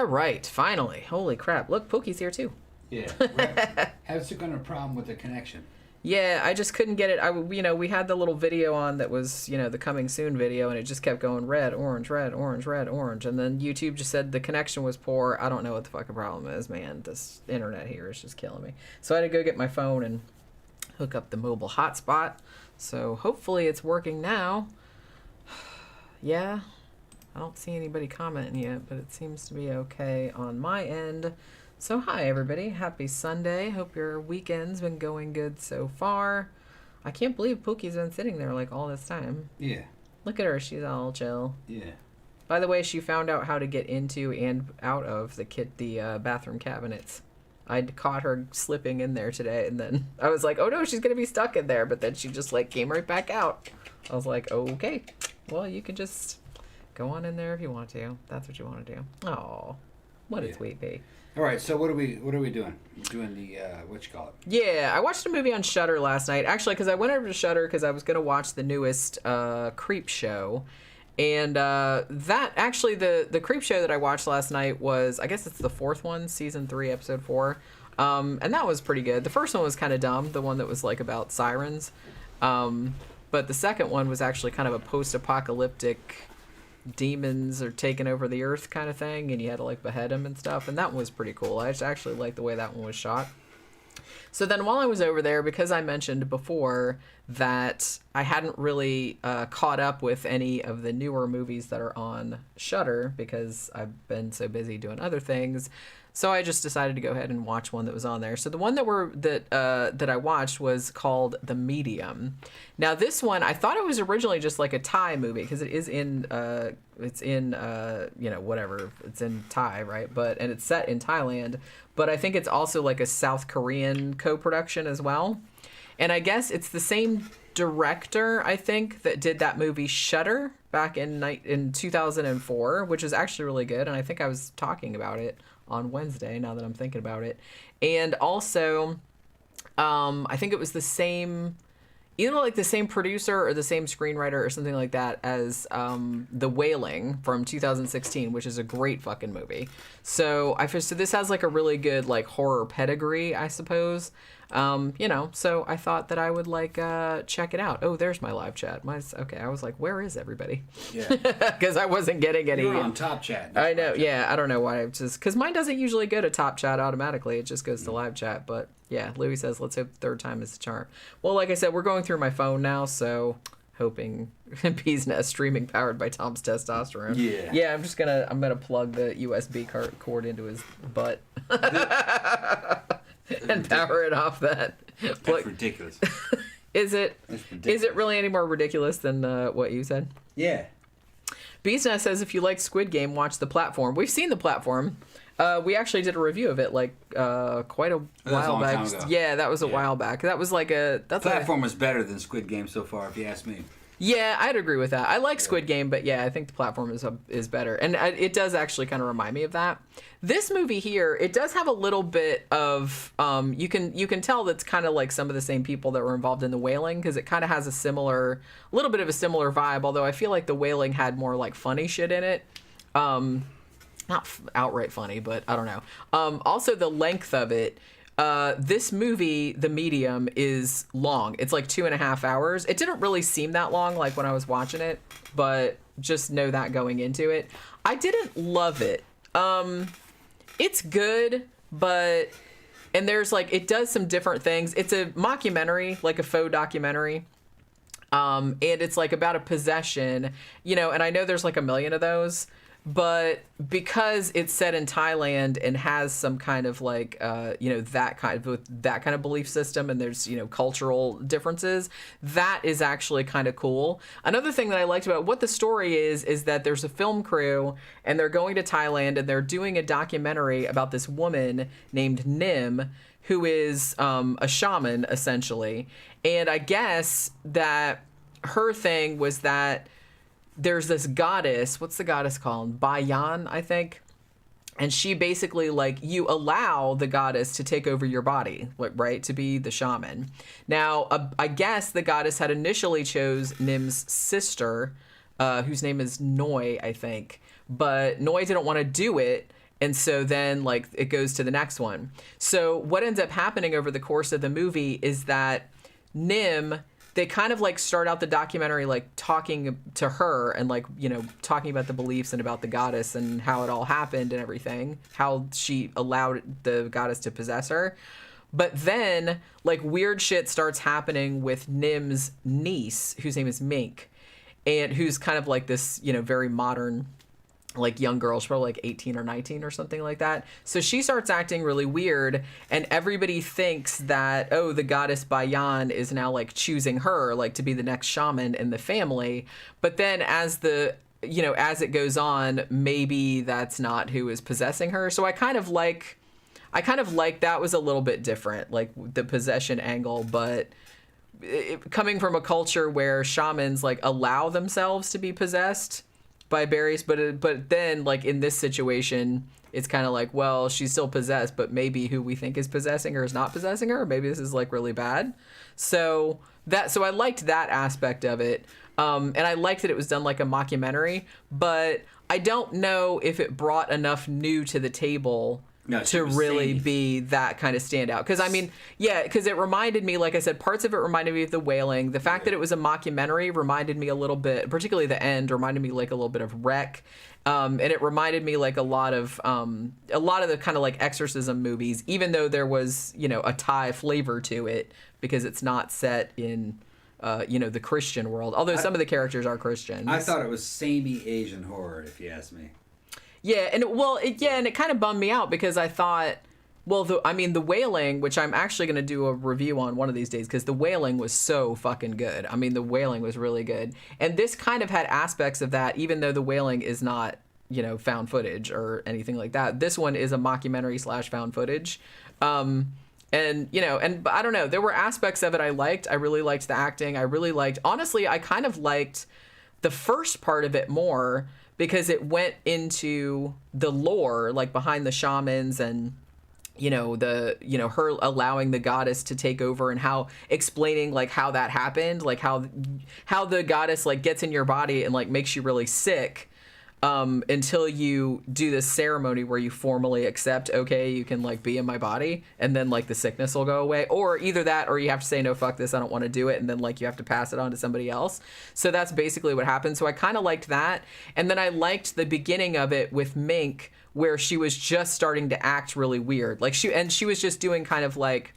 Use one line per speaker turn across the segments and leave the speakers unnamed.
right, finally. Holy crap. Look, Pookie's here too.
Yeah. How's it going to problem with the connection?
Yeah, I just couldn't get it. We had the little video on that was, the coming soon video, and it just kept going red, orange, red, orange, red, orange. And then YouTube just said the connection was poor. I don't know what the fucking problem is, man. This internet here is just killing me. So I had to go get my phone and hook up the mobile hotspot. So hopefully it's working now. Yeah, I don't see anybody commenting yet, but it seems to be okay on my end. So hi everybody, happy Sunday. Hope your weekend's been going good so far. I can't believe Pookie's been sitting there like all this time.
Yeah.
Look at her, she's all chill.
Yeah.
By the way, she found out how to get into and out of the bathroom cabinets. I'd caught her slipping in there today, and then I was like, oh no, she's gonna be stuck in there, but then she just came right back out. I was like, okay, well, you can just go on in there if you want to. That's what you want to do. Oh, what a sweet bee.
All right, so what are we doing? Doing the what you call it?
Yeah, I watched a movie on Shudder last night. Actually, because I went over to Shudder because I was gonna watch the newest Creep Show, and that actually the Creep Show that I watched last night was, I guess it's the fourth one, season 3, episode 4, and that was pretty good. The first one was kind of dumb, the one that was about sirens, but the second one was actually kind of a post-apocalyptic. Demons are taking over the earth kind of thing, and you had to behead them and stuff, and that one was pretty cool. I actually liked the way that one was shot. So then while I was over there, because I mentioned before that I hadn't really caught up with any of the newer movies that are on Shudder because I've been so busy doing other things, so I just decided to go ahead and watch one that was on there. So the one that I watched was called The Medium. Now this one, I thought it was originally just a Thai movie because it is in whatever, it's in Thai, right? And it's set in Thailand, but I think it's also a South Korean co-production as well. And I guess it's the same director, I think, that did that movie Shudder back in 2004, which is actually really good. And I think I was talking about it on Wednesday, now that I'm thinking about it. And also, I think it was the same, either the same producer or the same screenwriter or something like that as The Wailing from 2016, which is a great fucking movie. So this has a really good horror pedigree, I suppose. So I thought that I would check it out. Oh, there's my live chat. Okay, I was like, where is everybody? Yeah. Because I wasn't getting any.
You're on top chat.
I know. Yeah, I don't know why. Because mine doesn't usually go to top chat automatically. It just goes to live chat. But yeah, Louis says, let's hope third time is the charm. Well, like I said, we're going through my phone now, so hoping Bee's Nest streaming powered by Tom's testosterone. Yeah. Yeah, I'm gonna plug the USB cord into his butt. And power it off that.
That's ridiculous.
Is it? Is it really any more ridiculous than what you said?
Yeah.
Bee's Nest says if you like Squid Game, watch The Platform. We've seen The Platform. We actually did a review of it quite a while back. Yeah, that was a while back. That was
Platform was better than Squid Game so far, if you ask me.
Yeah, I'd agree with that. I like Squid Game, but yeah, I think The Platform is better. And it does actually kind of remind me of that. This movie here, it does have a little bit of, you can tell that's kind of some of the same people that were involved in The Wailing, because it kind of has a little bit of a similar vibe, although I feel like The Wailing had more funny shit in it. Not outright funny, but I don't know. Also, the length of it. This movie, The Medium, is long. It's 2.5 hours. It didn't really seem that long when I was watching it, but just know that going into it. I didn't love it. It's good, but and there's it does some different things. It's a mockumentary, a faux documentary. And it's about a possession, and I know there's a million of those. But because it's set in Thailand and has some kind of that kind of belief system, and there's cultural differences, that is actually kind of cool. Another thing that I liked about what the story is that there's a film crew and they're going to Thailand and they're doing a documentary about this woman named Nim, who is a shaman essentially, and I guess that her thing was that there's this goddess, what's the goddess called? Bayan, I think. And she basically, you allow the goddess to take over your body, right, to be the shaman. Now, I guess the goddess had initially chose Nim's sister, whose name is Noi, I think. But Noi didn't want to do it. And so then, like, it goes to the next one. So what ends up happening over the course of the movie is that Nim, they kind of, like, start out the documentary, like, talking to her and, like, you know, talking about the beliefs and about the goddess and how it all happened and everything, how she allowed the goddess to possess her. But then, like, weird shit starts happening with Nim's niece, whose name is Mink, and who's kind of like this, you know, very modern, like, young girl. She's probably like 18 or 19 or something like that. So she starts acting really weird, and everybody thinks that, oh, the goddess Bayan is now, like, choosing her, like, to be the next shaman in the family. But then as it goes on, maybe that's not who is possessing her. So I kind of like that was a little bit different, like the possession angle, but coming from a culture where shamans, like, allow themselves to be possessed by berries, but then, like, in this situation, it's kind of like, well, she's still possessed, but maybe who we think is possessing her is not possessing her. Maybe this is, like, really bad. So I liked that aspect of it, and I liked that it was done like a mockumentary, but I don't know if it brought enough new to the table to really be that kind of standout. Because, I mean, yeah, because it reminded me, like I said, parts of it reminded me of The Wailing. The fact that it was a mockumentary reminded me a little bit, particularly the end, reminded me, like, a little bit of Wreck. And it reminded me, like, a lot of the kind of, like, exorcism movies, even though there was, you know, a Thai flavor to it, because it's not set in, the Christian world. Although some of the characters are Christians.
I thought it was samey Asian horror, if you ask me.
Yeah, and it kind of bummed me out because I thought, well, The Wailing, which I'm actually going to do a review on one of these days, because The Wailing was so fucking good. I mean, The Wailing was really good. And this kind of had aspects of that, even though The Wailing is not, you know, found footage or anything like that. This one is a mockumentary / found footage. But I don't know, there were aspects of it I liked. I really liked the acting. Honestly, I kind of liked the first part of it more, because it went into the lore, like, behind the shamans and, her allowing the goddess to take over, and how explaining, like, how that happened, like how the goddess, like, gets in your body and, like, makes you really sick, until you do this ceremony where you formally accept, okay, you can, like, be in my body, and then, like, the sickness will go away. Or either that, or you have to say, no, fuck this, I don't want to do it, and then, like, you have to pass it on to somebody else. So that's basically what happened. So I kind of liked that. And then I liked the beginning of it with Mink, where she was just starting to act really weird. Like, she was just doing kind of, like,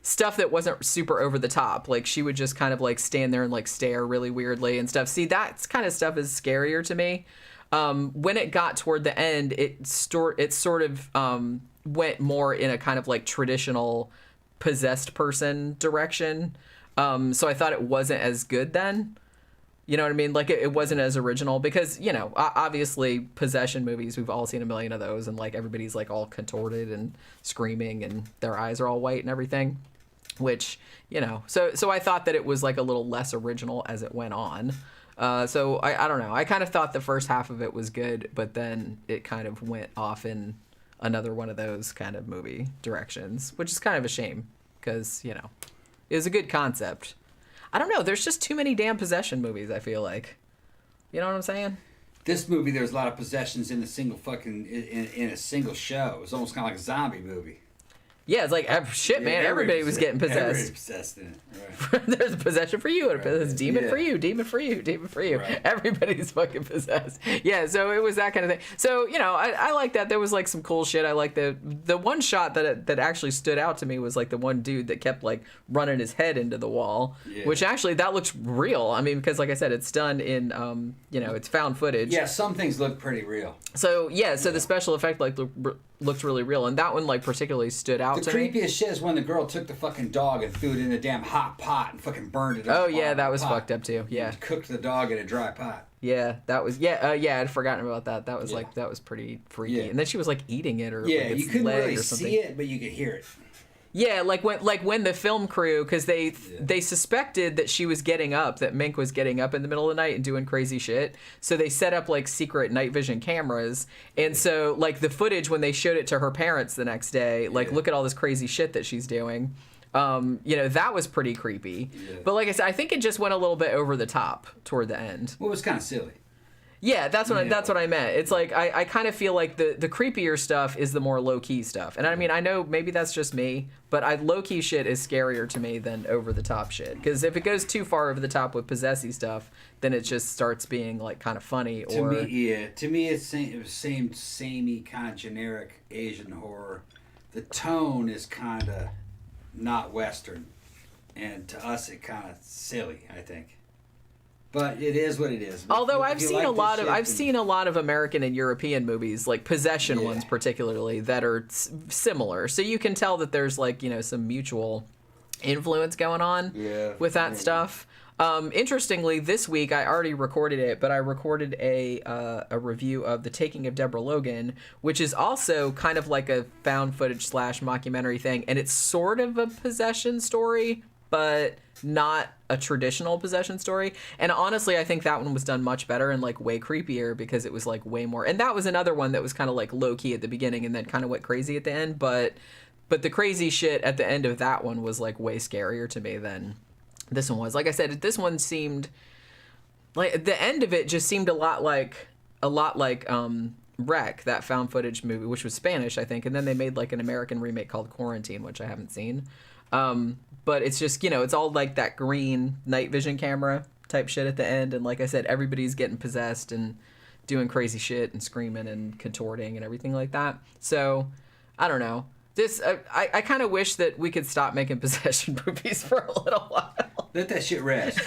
stuff that wasn't super over the top. Like, she would just kind of, like, stand there and, like, stare really weirdly and stuff. See, that kind of stuff is scarier to me. When it got toward the end, it sort of went more in a kind of, like, traditional possessed person direction. So I thought it wasn't as good then. You know what I mean? Like, it wasn't as original, because, you know, obviously possession movies, we've all seen a million of those, and, like, everybody's, like, all contorted and screaming and their eyes are all white and everything, which, you know, so I thought that it was, like, a little less original as it went on. So I don't know. I kind of thought the first half of it was good, but then it kind of went off in another one of those kind of movie directions, which is kind of a shame, because, you know, it was a good concept. I don't know. There's just too many damn possession movies, I feel like. You know what I'm saying?
This movie, there's a lot of possessions in a single in a single show. It was almost kind of like a zombie movie.
Yeah, it's like, shit, man. Everybody was getting possessed.
Everybody possessed in it. Right.
There's a possession for you, and a possessed demon for you, demon for you, demon for you.
Right.
Everybody's fucking possessed. Yeah, so it was that kind of thing. So, you know, I like that. There was, like, some cool shit. I like the one shot that actually stood out to me was, like, the one dude that kept, like, running his head into the wall, which actually, that looks real. I mean, because, like I said, it's done in, it's found footage.
Yeah, some things look pretty real.
So, the special effect, like, looked really real, and that one, like, particularly stood out to me.
The creepiest shit is when the girl took the fucking dog and threw it in a damn hot pot and fucking burned it.
Oh yeah, that was fucked up too. Yeah,
cooked the dog in a dry pot.
Yeah, that was I'd forgotten about that. That was like, that was pretty freaky. Yeah. And then she was, like, eating it, or
yeah,
like, its
you couldn't
leg
really
or something.
see it, but you could hear it.
Yeah, like when the film crew, because they suspected that she was getting up, that Mink was getting up in the middle of the night and doing crazy shit. So they set up, like, secret night vision cameras. And so, like, the footage, when they showed it to her parents the next day, like, look at all this crazy shit that she's doing. That was pretty creepy. Yeah. But like I said, I think it just went a little bit over the top toward the end.
Well, it was kind of silly.
Yeah, that's what I meant. It's like I kind of feel like the creepier stuff is the more low key stuff. And I mean, I know maybe that's just me, but low key shit is scarier to me than over the top shit. Because if it goes too far over the top with possessy stuff, then it just starts being like kind of funny.
To me, it's samey kind of generic Asian horror. The tone is kind of not Western, and to us, it kind of silly. I think. But it is what it is.
Although I've seen a lot of American and European movies, like possession ones particularly, that are similar. So you can tell that there's like, some mutual influence going on with that stuff. Interestingly, this week I already recorded it, but I recorded a review of The Taking of Deborah Logan, which is also kind of like a found footage / mockumentary thing, and it's sort of a possession story, but not a traditional possession story. And honestly, I think that one was done much better and like way creepier because it was like way more. And that was another one that was kind of like low key at the beginning and then kind of went crazy at the end. But the crazy shit at the end of that one was like way scarier to me than this one was. Like I said, this one seemed like the end of it just seemed a lot like Wreck, that found footage movie, which was Spanish, I think. And then they made like an American remake called Quarantine, which I haven't seen. But it's just, it's all like that green night vision camera type shit at the end. And like I said, everybody's getting possessed and doing crazy shit and screaming and contorting and everything like that. So, I don't know. This, I kind of wish that we could stop making possession movies for a little while.
Let that shit rest.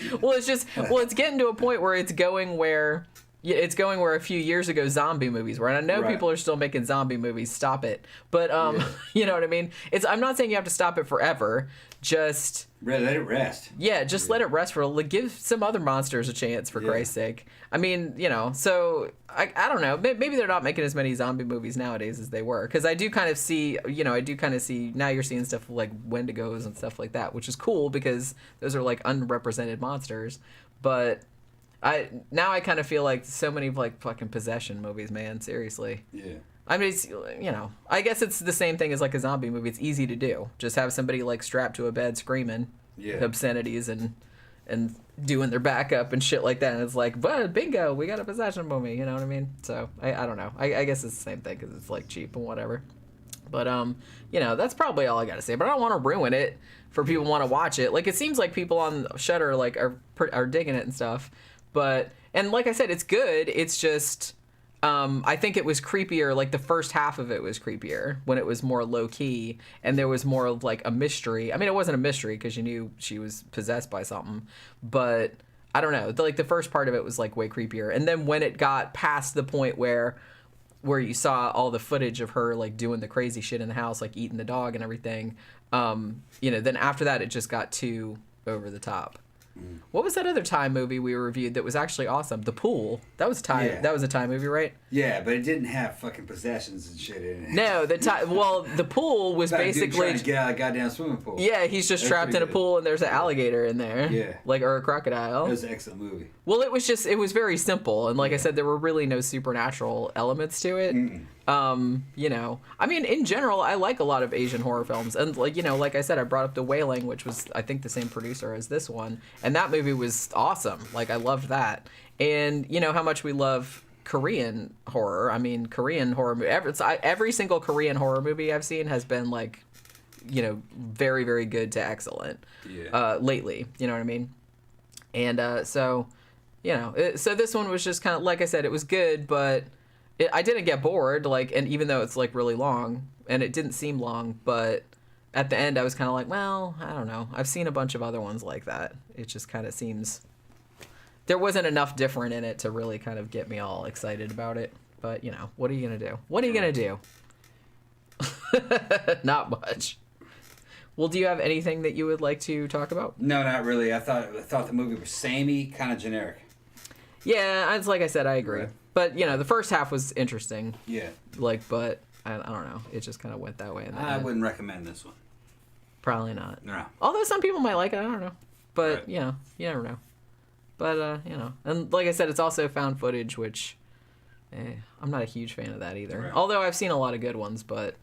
It's getting to a point where it's going where a few years ago zombie movies were. And I know people are still making zombie movies. Stop it. But, you know what I mean? I'm not saying you have to stop it forever. Just...
let it rest.
Yeah, just let it rest for a little. Give some other monsters a chance, for Christ's sake. I mean, so... I don't know. Maybe they're not making as many zombie movies nowadays as they were. Because I do kind of see... Now you're seeing stuff like Wendigos and stuff like that, which is cool because those are like unrepresented monsters. But... I kind of feel like so many like fucking possession movies, man. Seriously. Yeah. I mean, it's, I guess it's the same thing as like a zombie movie. It's easy to do. Just have somebody like strapped to a bed screaming obscenities and doing their backup and shit like that. And it's like, but bingo, we got a possession movie. You know what I mean? So I don't know. I guess it's the same thing because it's like cheap and whatever. But that's probably all I got to say. But I don't want to ruin it for people who want to watch it. Like it seems like people on Shudder like are digging it and stuff. But, and like I said, it's good. It's just, I think it was creepier. Like the first half of it was creepier when it was more low key and there was more of like a mystery. I mean, it wasn't a mystery because you knew she was possessed by something, but I don't know. The first part of it was like way creepier. And then when it got past the point where you saw all the footage of her like doing the crazy shit in the house, like eating the dog and everything, then after that, it just got too over the top. What was that other Thai movie we reviewed that was actually awesome? The Pool. That was Thai. Yeah. That was a Thai movie, right?
Yeah, but it didn't have fucking possessions and shit in it.
No, The Pool was basically
trying to get out of a goddamn swimming pool.
Yeah, he's just trapped in a pool and there's an alligator in there. Yeah, or a crocodile.
It was an excellent movie.
Well, it was very simple, and like I said, there were really no supernatural elements to it. I mean, in general, I like a lot of Asian horror films, and like I said, I brought up The Wailing, which was I think the same producer as this one, and that movie was awesome. Like I loved that, and how much we love Korean horror. I mean, Korean horror movie. Every single Korean horror movie I've seen has been like, very very good to excellent. Lately, you know what I mean, and so this one was just kind of like I said, it was good, but. I didn't get bored, and even though it's like really long, and it didn't seem long, but at the end I was kind of like, well, I don't know. I've seen a bunch of other ones like that. It just kind of seems there wasn't enough different in it to really kind of get me all excited about it. But what are you gonna do? What are you gonna do? Not much. Well, do you have anything that you would like to talk about?
No, not really. I thought the movie was samey, kind of generic.
Yeah, it's like I said, I agree. Right. But, the first half was interesting.
Yeah.
But I don't know. It just kind of went that way.
I wouldn't recommend this one.
Probably not.
No.
Although some people might like it. I don't know. But, right. You never know. But, And like I said, it's also found footage, which I'm not a huge fan of that either. Right. Although I've seen a lot of good ones, but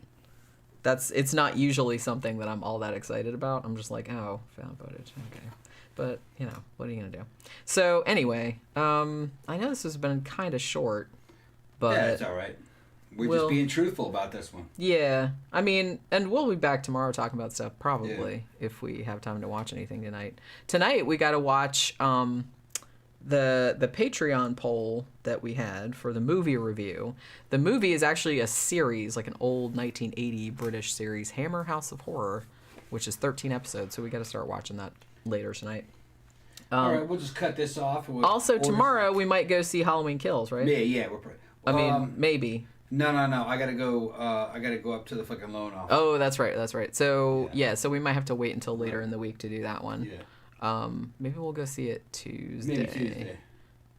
it's not usually something that I'm all that excited about. I'm just like, oh, found footage, okay. But what are you gonna do? So anyway, I know this has been kind of short, but
yeah, it's all right. We're just being truthful about this one.
Yeah, I mean, and we'll be back tomorrow talking about stuff probably if we have time to watch anything tonight. Tonight we got to watch the Patreon poll that we had for the movie review. The movie is actually a series, like an old 1980 British series, Hammer House of Horror, which is 13 episodes. So we got to start watching that later tonight.
All right, we'll just cut this off. And
also, tomorrow we might go see Halloween Kills, right?
Yeah.
I mean, maybe.
No. I gotta go. I gotta go up to the fucking loan office.
Oh, that's right. So so we might have to wait until later in the week to do that one.
Yeah.
Maybe we'll go see it Tuesday.
Maybe Tuesday.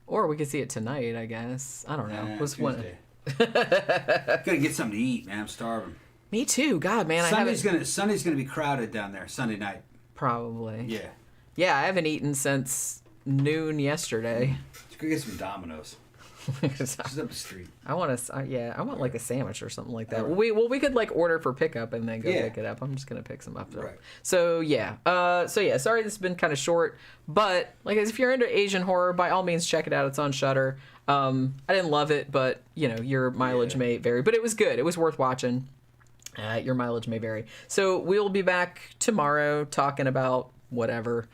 Or we could see it tonight, I guess. I don't know.
Tuesday. Gotta get something to eat, man. I'm starving.
Me too. God, man.
Sunday's gonna be crowded down there. Sunday night.
Probably.
Yeah.
Yeah, I haven't eaten since noon yesterday.
Let's go get some Domino's. Just up the street.
I want like a sandwich or something like that.
Right.
We could like order for pickup and then go pick it up. I'm just gonna pick some up.
Right.
So sorry this has been kind of short, but like if you're into Asian horror, by all means check it out. It's on Shudder. I didn't love it, but your mileage may vary. But it was good. It was worth watching. Your mileage may vary. So we'll be back tomorrow talking about whatever.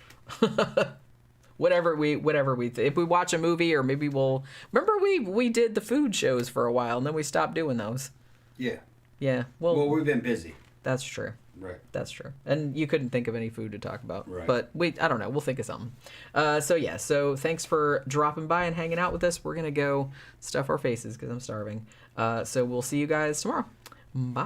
Whatever we if we watch a movie, or maybe we'll remember we did the food shows for a while and then we stopped doing those. Yeah. Well,
we've been busy.
That's true.
Right.
That's true. And you couldn't think of any food to talk about.
Right.
But I don't know, we'll think of something. So thanks for dropping by and hanging out with us. We're gonna go stuff our faces because I'm starving. So we'll see you guys tomorrow. Bye.